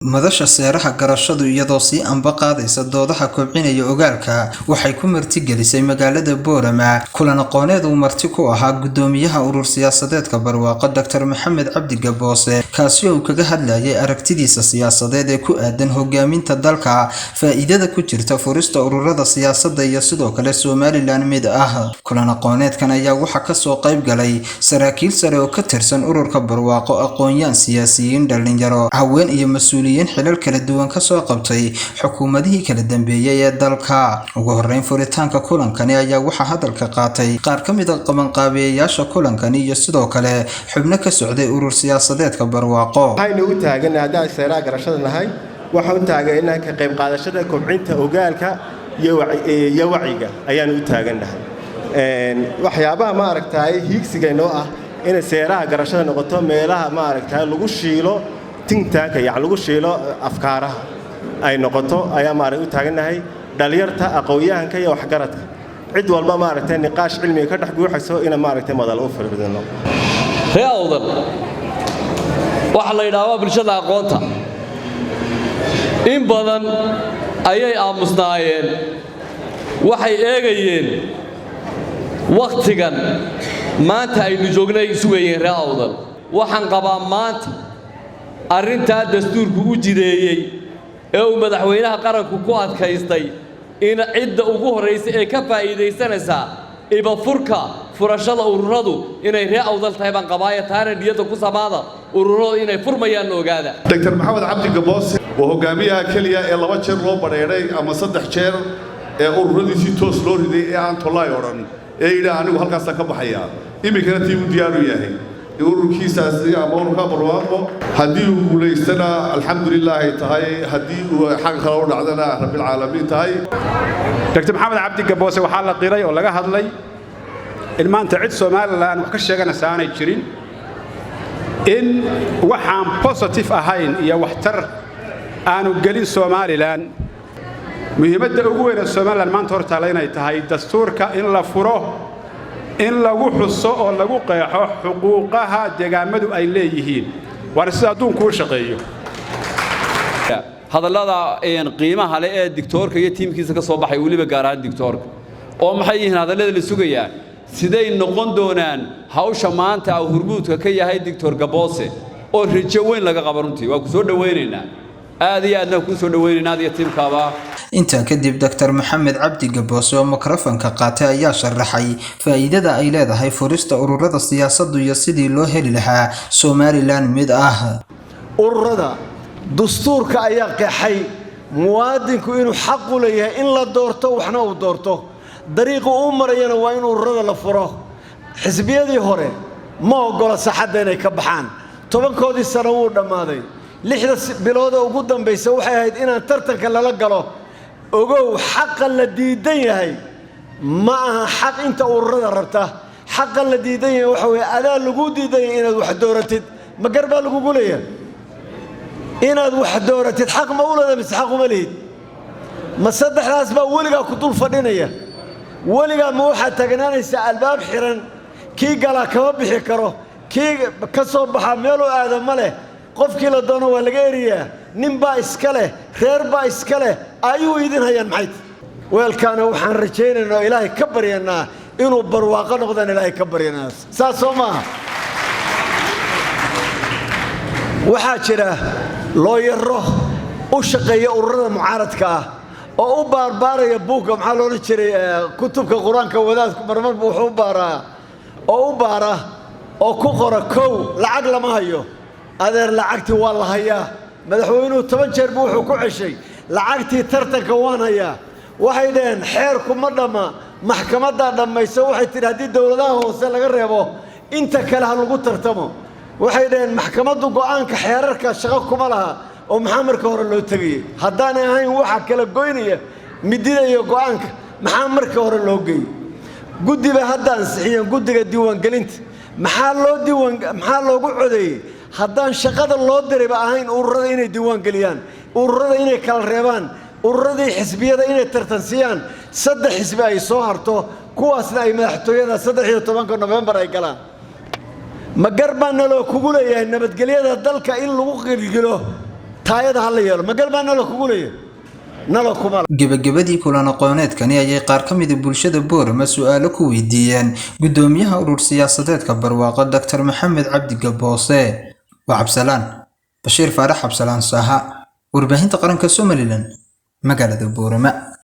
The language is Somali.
madasha seeraha garashadu iyadoo si anba qaadaysa doodaha kobcinaya ogaalka waxay ku martigelisay magaalada Boorama kulan aqooneed uu marti ku ahaa gudoomiyaha urur siyaasadeedka barwaaqo Dr. Maxamed Cabdi Gaboose kaasi oo kaga hadlayay aragtidiisa siyaasadeed ee ku aadan hogaaminta dalka faa'iidada ku jirta furista ururada siyaasadda iyo sidoo kale Somaliland mid ah kulan aqooneedkan ayaa waxa ka soo qayb galay saraakiil sare oo ka tirsan ururka barwaaqo aqoonyahan siyaasiyiin dhalinyaro haween iyo mas'uuliyiin xilal kala duwan ka soo qabtay xukuumadihii kala dambeeyay ee dalka ugu horeyn furitaanka kulankani ayaa waxa hadalka qaatay qaar ka mid ah qabanqaabiyeyaasha kulankani iyo sidoo kale xubno ka socday urur siyaasadeedka barwaaqo waxaynu u taagannahay haddii seeraha garashada nahay waxaan u taagannahay ka qayb qaadashada kobcinta ogaalka iyo wacyiga ayaan u taagannahay waxyaabaha ma aragtay hiigsigeeno ah in seeraha garashada noqoto meelaha ma aragtay lagu shiilo tintaanka lagu shiilo afkaaraha ay noqoto ayaa u taagannahay dhalinyarta aqoonyahanka iyo waxgaradka cid walba ma aragtay niqaash cilmiga ka dhex guuxayso in ma aragtay madal u firdino reewdan waxa la yiraahdaa bulshada aqoonta in badan ayay aamusnaayeen waxay eegayeen waqtigan maanta aynu joognay sugayeen reewdan waxaan qabaa maanta arrinta dastuurku u jideeyay ee uu madaxweynaha qaranku ku adkaystay in cidda ugu horeysa ee ka faa'iideysanaysa iba furashada ururadu inay reewdan tahay baan qabaaya taariikhdiyada ku samaada ururadu inay furmayaan ogaada Dr. Maxamed Cabdi Gaboose oo hogaamiyaha kaliya ee 2 jeer loo bareeray ama 3 jeer ee ururadiisii toos loo riday ee aan tolay oran ee ila anigu halkaas ka baxaya imikana tii u diyaar u yahay ururkiisaas ama ururka barwaaqo hadii uu guuleystana alxamdulillah tahay hadii uu xaq kale u dhacdana rabbil caalamiin tahay Dr. Maxamed Cabdi Gaboose waxa la qiray oo laga hadlay in maanta cid Somaliland wax ka sheeganaysa aanay jirin in waxaan positive ahayn iyo waxtar aanu gelin Somaliland muhiimadda ugu weyn ee Somaliland maanta horta inay tahay dastuurka in la furo in lagu xuso oo lagu qeexo xuquuqaha deegaamadu ay leeyihiin war sida adduunku u shaqeeyo hadallada qiimaha leh ee diktoorka iyo tiimkiisa ka soo baxay waliba gaar ahaan diktoorka oo maxay yihiin hadallada la sugayaa siday noqon doonaan hawsha maanta uu hurmuudka ka yahay diktoor Gaboose oo rajo weyn laga qabo runtii waa ku soo dhaweynaynaa aad iyo aadna ku soo dhaweynaynaa iyo tiimkaaba inta kadib Dr. Maxamed Cabdi Gaboose oo mikrofoonka qaatay ayaa sharaxay faa'iidada ay leedahay furista ururada siyaasadda iyo sidii loo heli lahaa Somaliland mid ah ururada dastuurka ayaa qeexay muwaadinku inuu xaq u leeyahay in la doorto waxna uu doorto dariiqa uu marayana waa in ururada la furo xisbiyadii hore ma ogola saxadda inay ka baxaan 10koodii sano uu dhamaaday 6 bilood oo ugu dambeysay waxay ahayd inaan tartanka lala galo ogow xaq la diidan yahay ma aha xaq inta ururada rabta xaq la diidan yahay waxa weey adaa lagu diidan yahay inaad wax dooratid ma garba lagu guleeyaa inaad wax dooratid xaq ma u leedahay mise xaq uma leeyahay ma saddexdaas ba waliga ku dul fadhinaya waliga ma waxa taagnaanaysa albaab xiran kii gala kama bixi karo kii ka soo baxa meel oo aadama leh qofkii la doono waa laga eriyaa nin baa iska leh reer baa iska leh ayuu idin hayaan maxay weelkaana waxaan rajaynaynaa ilaahay ka baryanaa inuu barwaaqo noqdaan ilaahay ka baryanaa saasoo maaha waxaa jira looyaro u shaqeeya ururada mucaaradka ah oo u baarbaaraya buugga maxaa loo jiray kutubka quraanka wadaadku marmar wuxuu u baaraa oo u baara oo ku qora kow lacag lama hayo adeer lacagtii waa la hayaa madaxweynuhu 10 jeer buu wuxuu ku ceshay lacagtii tartanka waan hayaa waxay dhaheen xeerku ma dhama maxkamadda dhamayso waxay tiri hadii dawladaha hoose laga reebo inta kale ha lagu tartamo waxay dhaheen maxkamaddu go'aanka xeerarka shaqo kuma laha oo maxaa marka hore loo tagay haddaan ahayn waxa kala goynaya midida iyo go'aanka maxaa marka hore loo geeyay guddiga hadda ansixiyeen guddiga diiwaangelinta maxaa loogu codeeyay haddaan shaqada loo dirayba ahayn ururada inay diiwaan geliyaan ururada inay kala reebaan ururadii xisbiyada inay tartansiyaan 3 xisbi ay soo harto kuwaasna ay madaxtooyada 13 November ay galaan ma garbaana loo kugu leeyahay nabadgelyada dalka in lagu qirgilo taayada ha la yeelo magal baa nala kugu leeyahay nala kuma gabagabadii kulan aqooneedkani ayay qaar ka mid ah bulshada Boorama su'aalo ku weydiiyeen gudoomiyaha urur siyaasadeedka barwaaqo Dr. Maxamed Cabdi Gaboose wa Cabsalaan Bashiir Faarax Cabsalaan Saha warbaahinta qaranka Somaliland magaalada Boorama